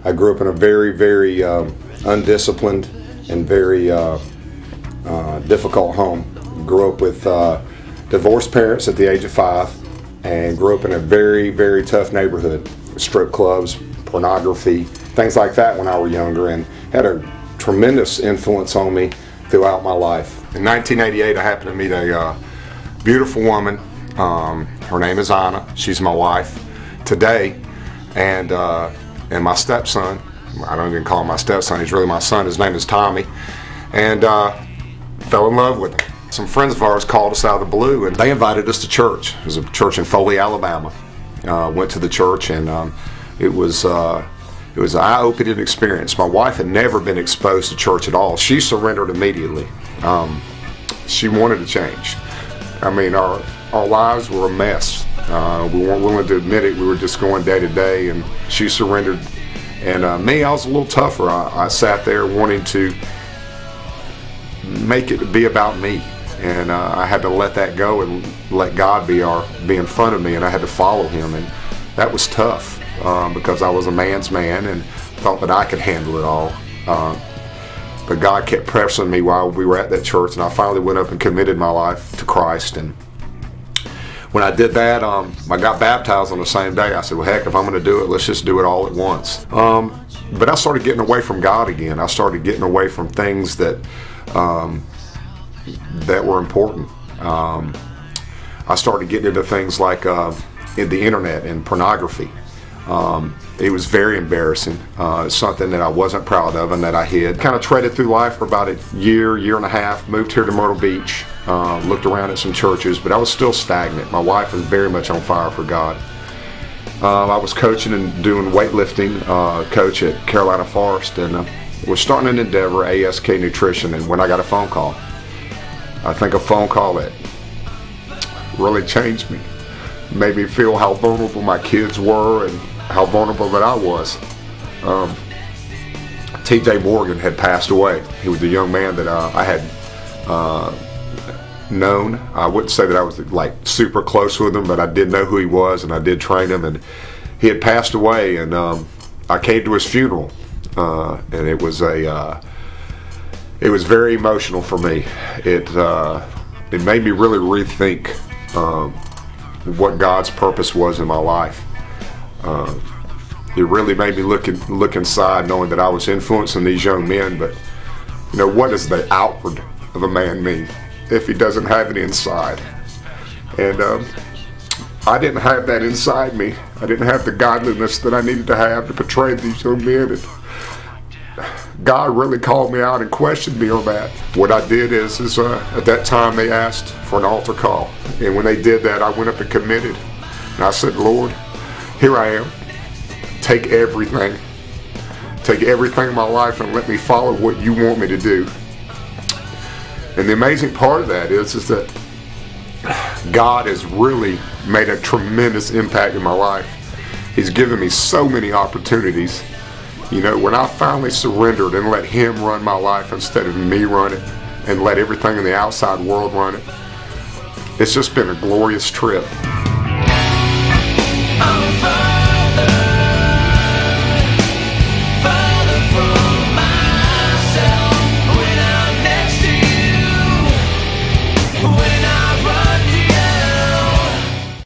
I grew up in a very, very undisciplined and very difficult home. Grew up with divorced parents at the age of 5, and grew up in a very, very tough neighborhood. Strip clubs, pornography, things like that when I was younger, and had a tremendous influence on me throughout my life. In 1988, I happened to meet a beautiful woman. Her name is Anna. She's my wife today, and my stepson. I don't even call him my stepson. He's really my son. His name is Tommy, and fell in love with him. Some friends of ours called us out of the blue, and they invited us to church. It was a church in Foley, Alabama. Went to the church, and it was an eye-opening experience. My wife had never been exposed to church at all. She surrendered immediately. She wanted to change. I mean, our lives were a mess. We weren't willing to admit it. We were just going day to day, and she surrendered. And me, I was a little tougher. I sat there wanting to make it be about me, and I had to let that go and let God be in front of me, and I had to follow Him, and that was tough because I was a man's man and thought that I could handle it all. But God kept pressing me while we were at that church, and I finally went up and committed my life to Christ. And when I did that, I got baptized on the same day. I said, well, heck, if I'm going to do it, let's just do it all at once. But I started getting away from God again. I started getting away from things that were important. I started getting into things like in the internet and pornography. It was very embarrassing. It's something that I wasn't proud of and that I hid. Kind of treaded through life for about a year and a half, moved here to Myrtle Beach, looked around at some churches, but I was still stagnant. My wife was very much on fire for God. I was coaching and doing weightlifting, coach at Carolina Forest, and was starting an endeavor, ASK Nutrition, and when I got a phone call, I think a phone call that really changed me, made me feel how vulnerable my kids were and how vulnerable that I was. T.J. Morgan had passed away. He was the young man that I had known. I wouldn't say that I was like super close with him, but I did know who he was, and I did train him, and he had passed away, and I came to his funeral, and it was very emotional for me. It made me really rethink what God's purpose was in my life. It really made me look inside, knowing that I was influencing these young men. But you know, what does the outward of a man mean if he doesn't have it inside? And I didn't have that inside me. I didn't have the godliness that I needed to have to portray these young men. And God really called me out and questioned me on that. What I did is at that time they asked for an altar call, and when they did that, I went up and committed. And I said, Lord, here I am. Take everything in my life, and let me follow what you want me to do. And the amazing part of that is that God has really made a tremendous impact in my life. He's given me so many opportunities. You know, when I finally surrendered and let Him run my life instead of me run it, and let everything in the outside world run it, it's just been a glorious trip.